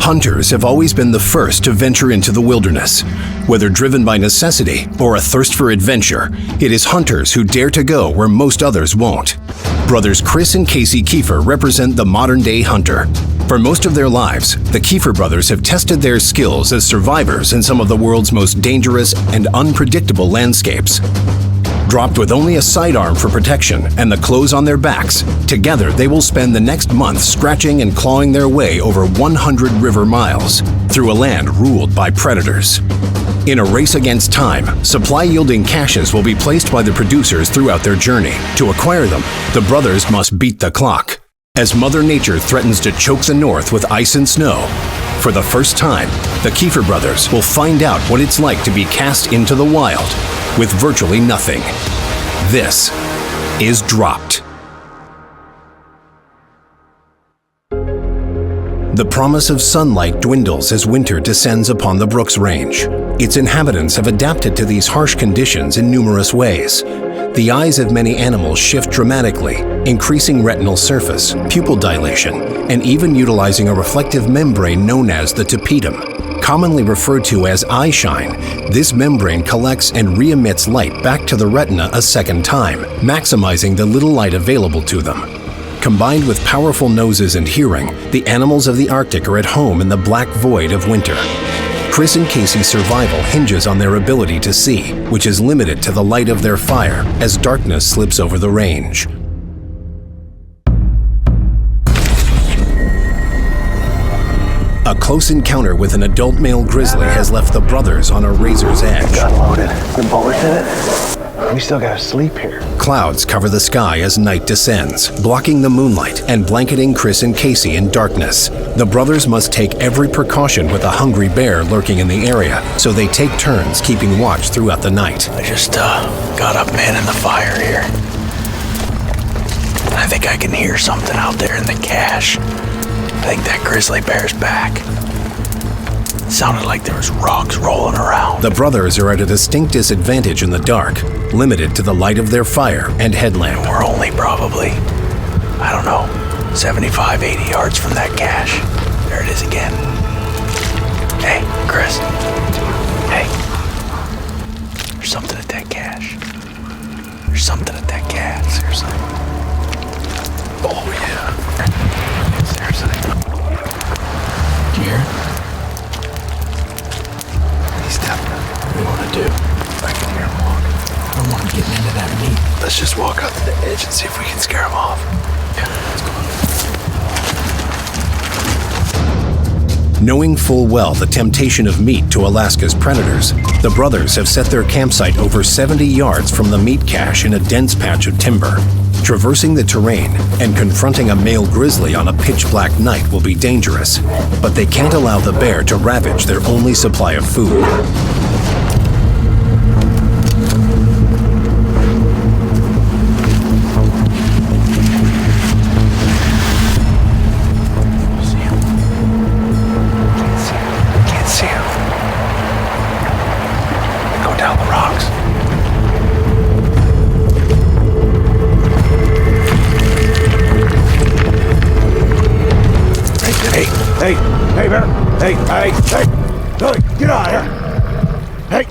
Hunters have always been the first to venture into the wilderness. Whether driven by necessity or a thirst for adventure, it is hunters who dare to go where most others won't. Brothers Chris and Casey Keefer represent the modern-day hunter. For most of their lives, the Keefer brothers have tested their skills as survivors in some of the world's most dangerous and unpredictable landscapes. Dropped with only a sidearm for protection and the clothes on their backs, together they will spend the next month scratching and clawing their way over 100 river miles through a land ruled by predators. In a race against time, supply-yielding caches will be placed by the producers throughout their journey. To acquire them, the brothers must beat the clock, as Mother Nature threatens to choke the North with ice and snow. For the first time, the Keefer brothers will find out what it's like to be cast into the wild with virtually nothing. This is Dropped. The promise of sunlight dwindles as winter descends upon the Brooks Range. Its inhabitants have adapted to these harsh conditions in numerous ways. The eyes of many animals shift dramatically, increasing retinal surface, pupil dilation, and even utilizing a reflective membrane known as the tapetum. Commonly referred to as eye shine, this membrane collects and re-emits light back to the retina a second time, maximizing the little light available to them. Combined with powerful noses and hearing, the animals of the Arctic are at home in the black void of winter. Chris and Casey's survival hinges on their ability to see, which is limited to the light of their fire as darkness slips over the range. A close encounter with an adult male grizzly has left the brothers on a razor's edge. Gun loaded. The bullets in it. We still gotta sleep here. Clouds cover the sky as night descends, blocking the moonlight and blanketing Chris and Casey in darkness. The brothers must take every precaution with a hungry bear lurking in the area, so they take turns keeping watch throughout the night. I just got up manning the fire here. I think I can hear something out there in the cache. I think that grizzly bear's back. It sounded like there was rocks rolling around. The brothers are at a distinct disadvantage in the dark, limited to the light of their fire and headlamp. We're only probably, 75, 80 yards from that cache. There it is again. Hey, Chris. Hey. There's something at that cache. There's something at that cache. Seriously. Oh, yeah. Seriously. Do you hear it? He's definitely. What do you want to do? I can hear him walk. I don't want him getting into that meat. Let's just walk out to the edge and see if we can scare him off. Yeah, let's go. Knowing full well the temptation of meat to Alaska's predators, the brothers have set their campsite over 70 yards from the meat cache in a dense patch of timber. Traversing the terrain and confronting a male grizzly on a pitch-black night will be dangerous, but they can't allow the bear to ravage their only supply of food. Hey, bear! Hey, get out of here! Hey!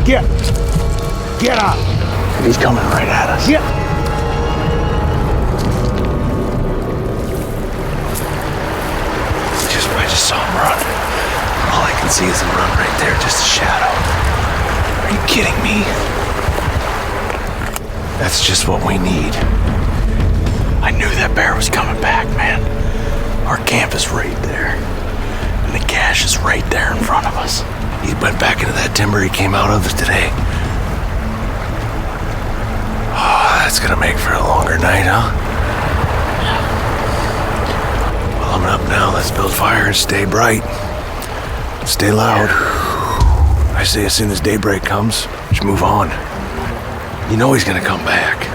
Get out! He's coming right at us. Get! I just saw him run. All I can see is him run right there, just a shadow. Are you kidding me? That's just what we need. I knew that bear was coming back, man. Our camp is right there, and the cache is right there in front of us. He went back into that timber he came out of today. Oh, that's gonna make for a longer night, huh? Well, I'm up now. Let's build fire and stay bright. Stay loud. I say as soon as daybreak comes, just move on. You know he's gonna come back.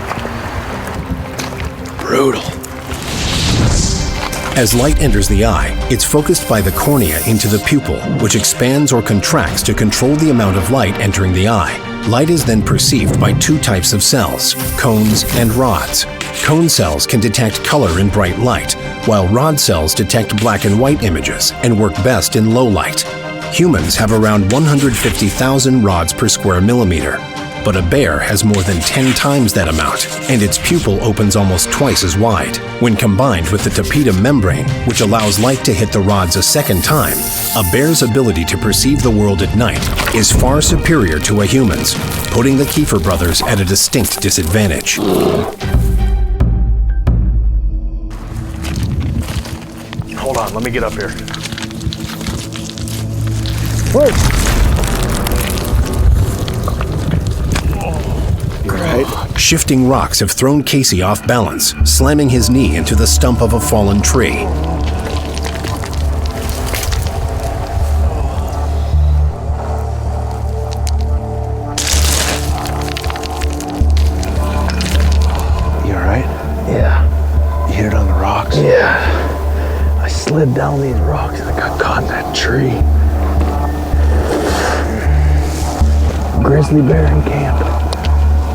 Brutal. As light enters the eye, it's focused by the cornea into the pupil, which expands or contracts to control the amount of light entering the eye. Light is then perceived by two types of cells, cones and rods. Cone cells can detect color in bright light, while rod cells detect black and white images and work best in low light. Humans have around 150,000 rods per square millimeter, but a bear has more than 10 times that amount, and its pupil opens almost twice as wide. When combined with the tapetum membrane, which allows light to hit the rods a second time, a bear's ability to perceive the world at night is far superior to a human's, putting the Keefer brothers at a distinct disadvantage. Hold on, let me get up here. Wait. You right? Shifting rocks have thrown Casey off balance, slamming his knee into the stump of a fallen tree. You all right? Yeah. You hit it on the rocks? Yeah. I slid down these rocks and I got caught in that tree. Grizzly bear in camp.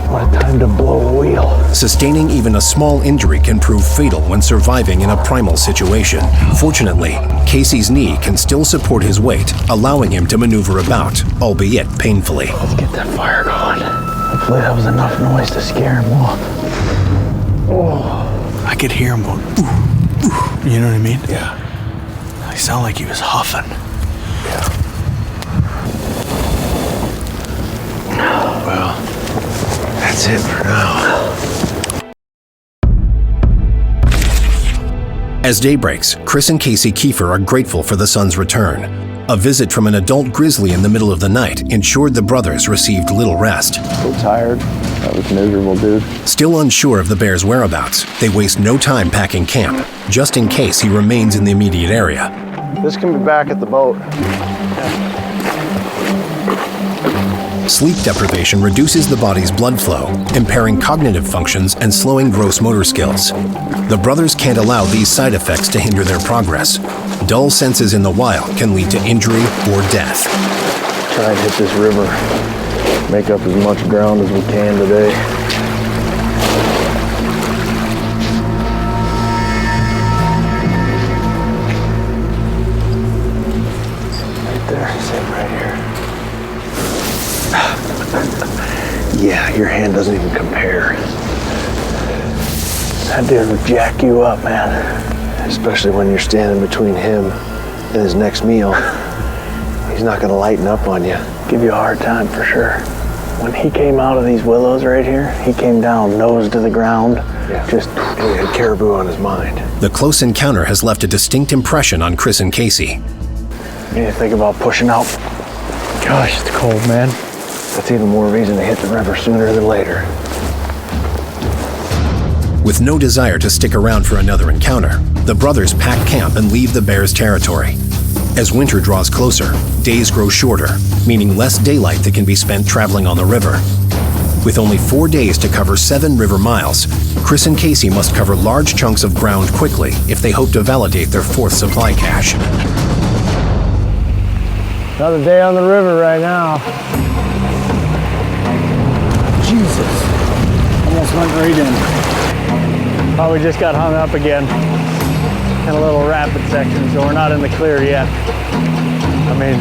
What a time to blow a wheel. Sustaining even a small injury can prove fatal when surviving in a primal situation. Fortunately, Casey's knee can still support his weight, allowing him to maneuver about, albeit painfully. Let's get that fire going. Hopefully that was enough noise to scare him off. Oh. I could hear him going, ooh, ooh. You know what I mean? Yeah. He sounded like he was huffing. Yeah. Well, that's it for now. As day breaks, Chris and Casey Keefer are grateful for the sun's return. A visit from an adult grizzly in the middle of the night ensured the brothers received little rest. So tired. That was miserable, dude. Still unsure of the bear's whereabouts, they waste no time packing camp, just in case he remains in the immediate area. This can be back at the boat. Sleep deprivation reduces the body's blood flow, impairing cognitive functions and slowing gross motor skills. The brothers can't allow these side effects to hinder their progress. Dull senses in the wild can lead to injury or death. Try and hit this river. Make up as much ground as we can today. Right there, same right here. Yeah, your hand doesn't even compare. That dude would jack you up, man. Especially when you're standing between him and his next meal. He's not gonna lighten up on you. Give you a hard time for sure. When he came out of these willows right here, he came down nose to the ground. Yeah. Just he had caribou on his mind. The close encounter has left a distinct impression on Chris and Casey. You need to think about pushing out. Gosh, it's cold, man. That's even more reason to hit the river sooner than later. With no desire to stick around for another encounter, the brothers pack camp and leave the bear's territory. As winter draws closer, days grow shorter, meaning less daylight that can be spent traveling on the river. With only 4 days to cover 7 river miles, Chris and Casey must cover large chunks of ground quickly if they hope to validate their 4th supply cache. Another day on the river right now. Jesus. Almost went right in. Probably just got hung up again in a little rapid section, so we're not in the clear yet. I mean,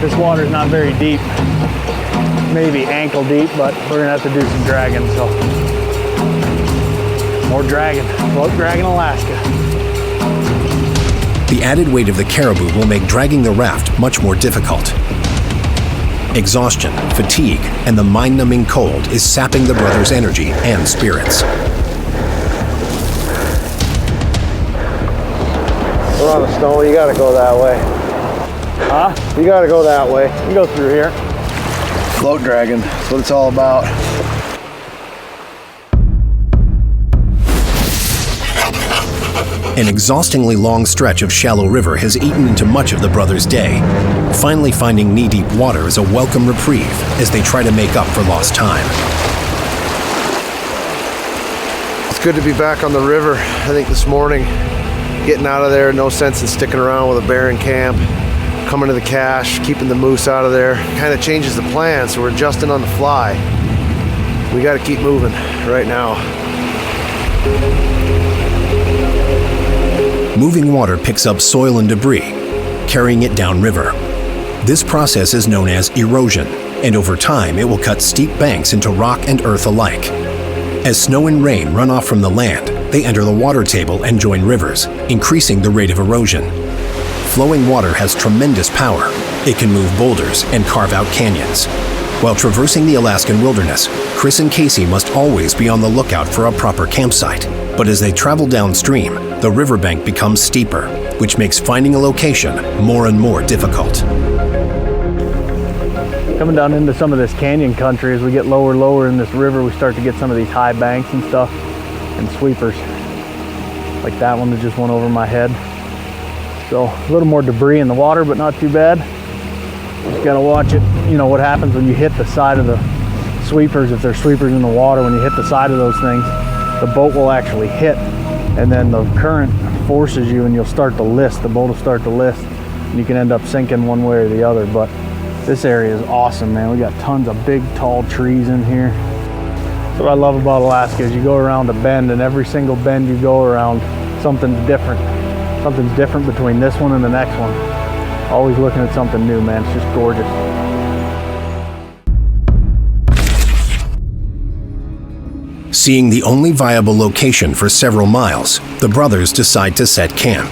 this water's not very deep. Maybe ankle deep, but we're gonna have to do some dragging, so. More dragging. Float dragging Alaska. The added weight of the caribou will make dragging the raft much more difficult. Exhaustion, fatigue, and the mind-numbing cold is sapping the brothers' energy and spirits. We're on the snow, you gotta go that way. Huh? You gotta go that way. You go through here. Float dragging, that's what it's all about. An exhaustingly long stretch of shallow river has eaten into much of the brothers' day. Finally finding knee-deep water is a welcome reprieve as they try to make up for lost time. It's good to be back on the river. I think this morning, getting out of there, no sense in sticking around with a bear in camp. coming to the cache, keeping the moose out of there. Kind of changes the plan, so we're adjusting on the fly. We got to keep moving right now. Moving water picks up soil and debris, carrying it downriver. This process is known as erosion, and over time it will cut steep banks into rock and earth alike. As snow and rain run off from the land, they enter the water table and join rivers, increasing the rate of erosion. Flowing water has tremendous power. It can move boulders and carve out canyons. While traversing the Alaskan wilderness, Chris and Casey must always be on the lookout for a proper campsite. But as they travel downstream, the riverbank becomes steeper, which makes finding a location more and more difficult. Coming down into some of this canyon country, as we get lower in this river, we start to get some of these high banks and stuff, and sweepers. Like that one that just went over my head. So a little more debris in the water, but not too bad. Just gotta watch it. You know what happens when you hit the side of the sweepers. If there's sweepers in the water, when you hit the side of those things, the boat will actually hit, and then the current forces you and you'll start to list. The boat will start to list, and you can end up sinking one way or the other. But this area is awesome, man. We got tons of big, tall trees in here. That's what I love about Alaska, is you go around a bend, and every single bend you go around, something's different. Something's different between this one and the next one. Always looking at something new, man. It's just gorgeous. Seeing the only viable location for several miles, the brothers decide to set camp.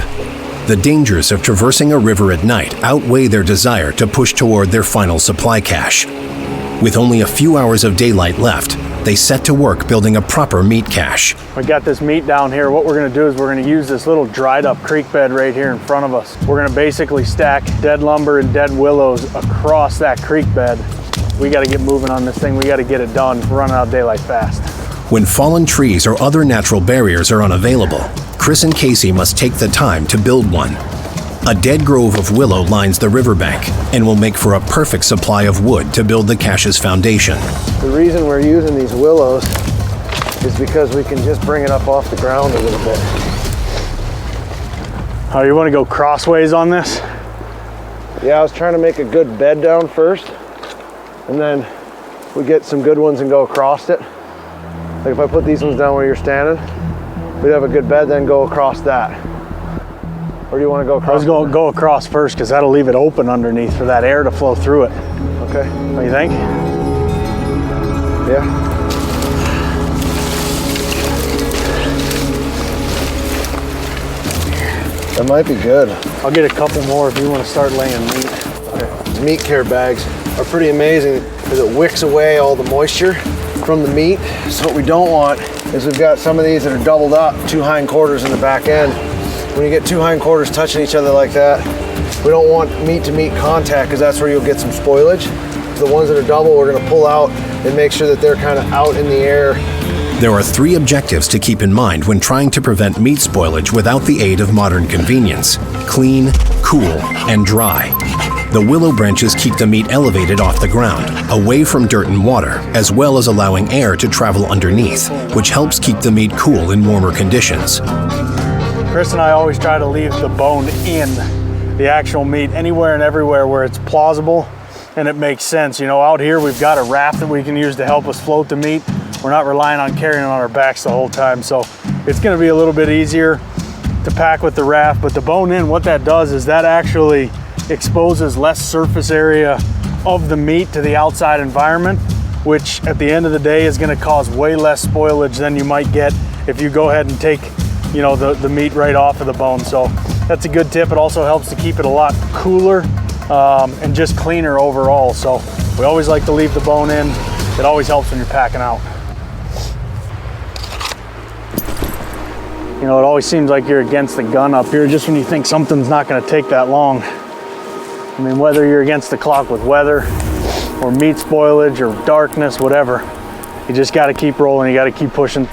The dangers of traversing a river at night outweigh their desire to push toward their final supply cache. With only a few hours of daylight left, they set to work building a proper meat cache. We got this meat down here. What we're gonna do is we're gonna use this little dried up creek bed right here in front of us. We're gonna basically stack dead lumber and dead willows across that creek bed. We gotta get moving on this thing. We gotta get it done. We're running out of daylight fast. When fallen trees or other natural barriers are unavailable, Chris and Casey must take the time to build one. A dead grove of willow lines the riverbank and will make for a perfect supply of wood to build the cache's foundation. The reason we're using these willows is because we can just bring it up off the ground a little bit. Oh, you wanna go crossways on this? Yeah, I was trying to make a good bed down first, and then we get some good ones and go across it. Like if I put these ones down where you're standing, we'd have a good bed, then go across that. Or do you want to go across? I was going to go across first, because that'll leave it open underneath for that air to flow through it. Okay. What do you think? Yeah. That might be good. I'll get a couple more if you want to start laying meat. Okay. Meat care bags are pretty amazing because it wicks away all the moisture from the meat. So what we don't want is we've got some of these that are doubled up, two hindquarters in the back end. When you get two hindquarters touching each other like that, we don't want meat to meat contact, because that's where you'll get some spoilage. The ones that are double, we're gonna pull out and make sure that they're kind of out in the air. There are 3 objectives to keep in mind when trying to prevent meat spoilage without the aid of modern convenience: clean, cool, and dry. The willow branches keep the meat elevated off the ground, away from dirt and water, as well as allowing air to travel underneath, which helps keep the meat cool in warmer conditions. Chris and I always try to leave the bone in the actual meat anywhere and everywhere where it's plausible and it makes sense. You know, out here we've got a raft that we can use to help us float the meat. We're not relying on carrying it on our backs the whole time, so it's gonna be a little bit easier to pack with the raft. But the bone in, what that does is that actually exposes less surface area of the meat to the outside environment, which at the end of the day is gonna cause way less spoilage than you might get if you go ahead and take, you know, the meat right off of the bone. So that's a good tip. It also helps to keep it a lot cooler and just cleaner overall. So we always like to leave the bone in. It always helps when you're packing out. You know, it always seems like you're against the gun up here just when you think something's not gonna take that long. I mean, whether you're against the clock with weather or meat spoilage or darkness, whatever, you just gotta keep rolling, you gotta keep pushing.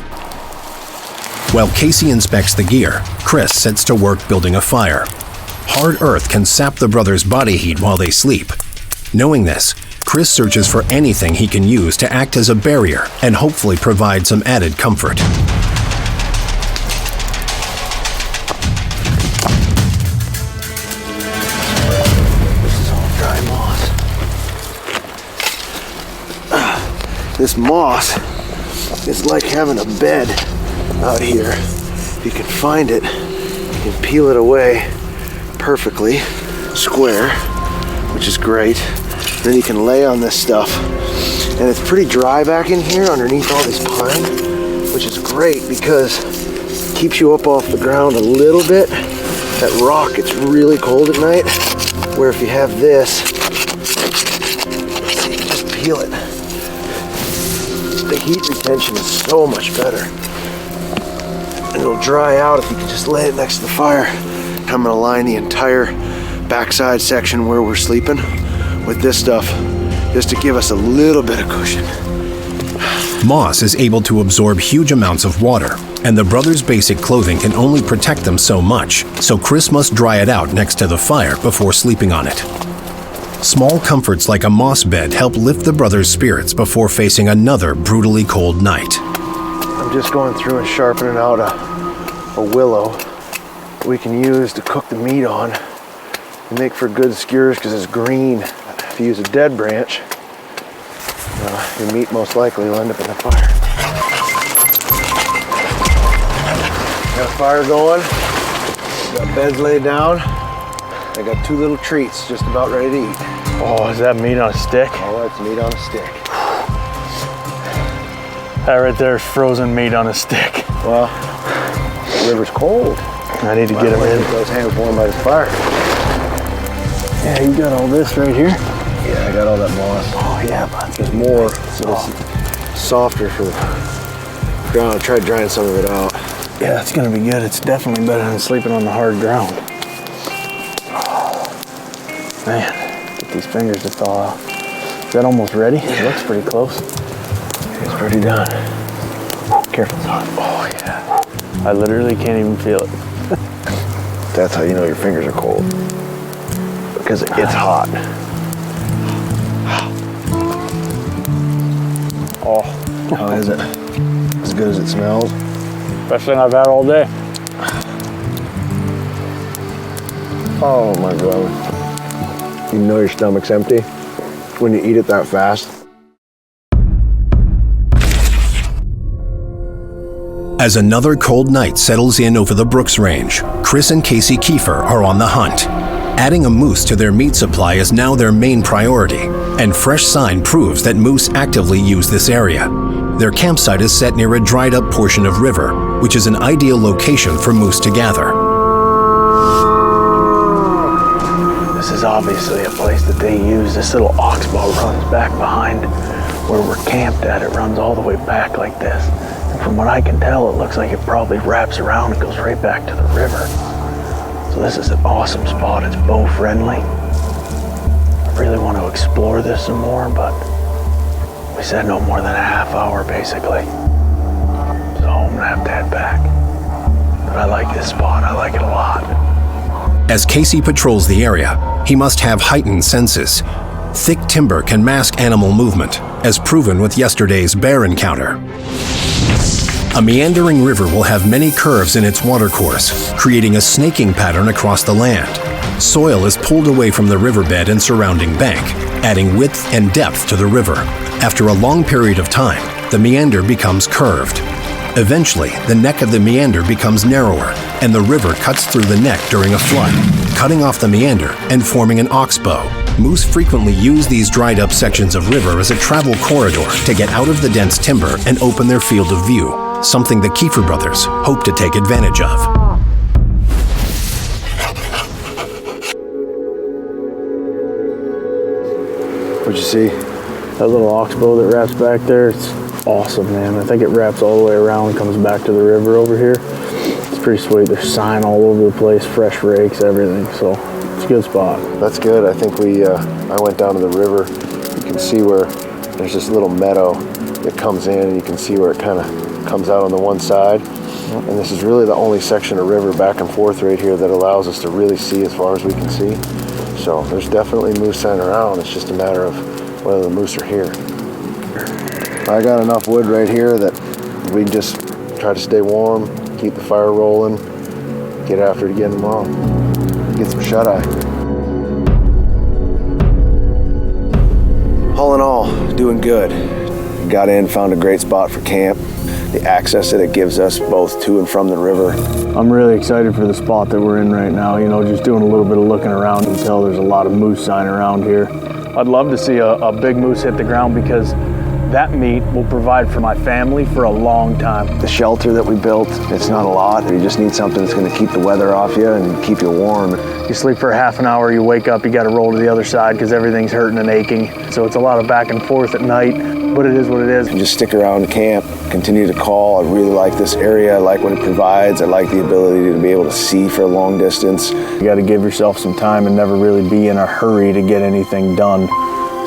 While Casey inspects the gear, Chris sets to work building a fire. Hard earth can sap the brothers' body heat while they sleep. Knowing this, Chris searches for anything he can use to act as a barrier and hopefully provide some added comfort. This moss is like having a bed out here. If you can find it, you can peel it away perfectly square, which is great. Then you can lay on this stuff. And it's pretty dry back in here underneath all this pine, which is great because it keeps you up off the ground a little bit. That rock gets really cold at night, where if you have this, you can just peel it. The heat retention is so much better. And it'll dry out if you can just lay it next to the fire. I'm gonna line the entire backside section where we're sleeping with this stuff, just to give us a little bit of cushion. Moss is able to absorb huge amounts of water, and the brothers' basic clothing can only protect them so much, so Chris must dry it out next to the fire before sleeping on it. Small comforts like a moss bed help lift the brothers' spirits before facing another brutally cold night. I'm just going through and sharpening out a willow that we can use to cook the meat on and make for good skewers because it's green. If you use a dead branch, your meat most likely will end up in the fire. Got a fire going, got beds laid down. I got two little treats just about ready to eat. Oh, is that meat on a stick? Oh, that's meat on a stick. That right there is frozen meat on a stick. Well, the river's cold. I need to get them in. Get those hands warm by the fire. Yeah, you got all this right here? Yeah, I got all that moss. Oh yeah, but there's more, so it's softer for the ground. I tried drying some of it out. yeah, it's gonna be good. It's definitely better than sleeping on the hard ground. Oh, man, get these fingers to thaw out. Is that almost ready? Yeah. It looks pretty close. It's pretty done. Careful, son. Oh yeah. I literally can't even feel it. That's how you know your fingers are cold. Because it's hot. Oh. How is it? As good as it smells? Best thing I've had all day. Oh my God. You know your stomach's empty when you eat it that fast. As another cold night settles in over the Brooks Range, Chris and Casey Keefer are on the hunt. Adding a moose to their meat supply is now their main priority, and fresh sign proves that moose actively use this area. Their campsite is set near a dried-up portion of river, which is an ideal location for moose to gather. This is obviously a place that they use. This little oxbow runs back behind where we're camped at. It runs all the way back like this. And from what I can tell, it looks like it probably wraps around and goes right back to the river. So this is an awesome spot. It's bow friendly. I really want to explore this some more, but we said no more than a half hour basically. So I'm gonna have to head back. But I like this spot. I like it a lot. As Casey patrols the area, he must have heightened senses. Thick timber can mask animal movement, as proven with yesterday's bear encounter. A meandering river will have many curves in its watercourse, creating a snaking pattern across the land. Soil is pulled away from the riverbed and surrounding bank, adding width and depth to the river. After a long period of time, the meander becomes curved. Eventually, the neck of the meander becomes narrower, and the river cuts through the neck during a flood, cutting off the meander and forming an oxbow. Moose frequently use these dried-up sections of river as a travel corridor to get out of the dense timber and open their field of view, something the Keefer brothers hope to take advantage of. What'd you see? That little oxbow that wraps back there, it's awesome, man. I think it wraps all the way around and comes back to the river over here. It's pretty sweet. There's sign all over the place, fresh rakes, everything. So it's a good spot. That's good. I think I went down to the river. You can see where there's this little meadow that comes in, and you can see where it kind of comes out on the one side. And this is really the only section of river back and forth right here that allows us to really see as far as we can see. So there's definitely moose sign around. It's just a matter of whether the moose are here. I got enough wood right here that we just try to stay warm, keep the fire rolling, get after it again tomorrow, get some shut-eye. All in all, doing good. Got in, found a great spot for camp. The access that it gives us both to and from the river. I'm really excited for the spot that we're in right now. You know, just doing a little bit of looking around and tell there's a lot of moose sign around here. I'd love to see a big moose hit the ground because that meat will provide for my family for a long time. The shelter that we built, it's not a lot. You just need something that's going to keep the weather off you and keep you warm. You sleep for a half an hour, you wake up, you got to roll to the other side because everything's hurting and aching. So it's a lot of back and forth at night, but it is what it is. And just stick around camp, continue to call. I really like this area. I like what it provides. I like the ability to be able to see for a long distance. You got to give yourself some time and never really be in a hurry to get anything done.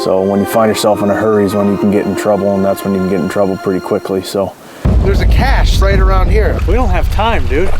So when you find yourself in a hurry is when you can get in trouble, and that's when you can get in trouble pretty quickly. So there's a cache right around here. We don't have time, dude.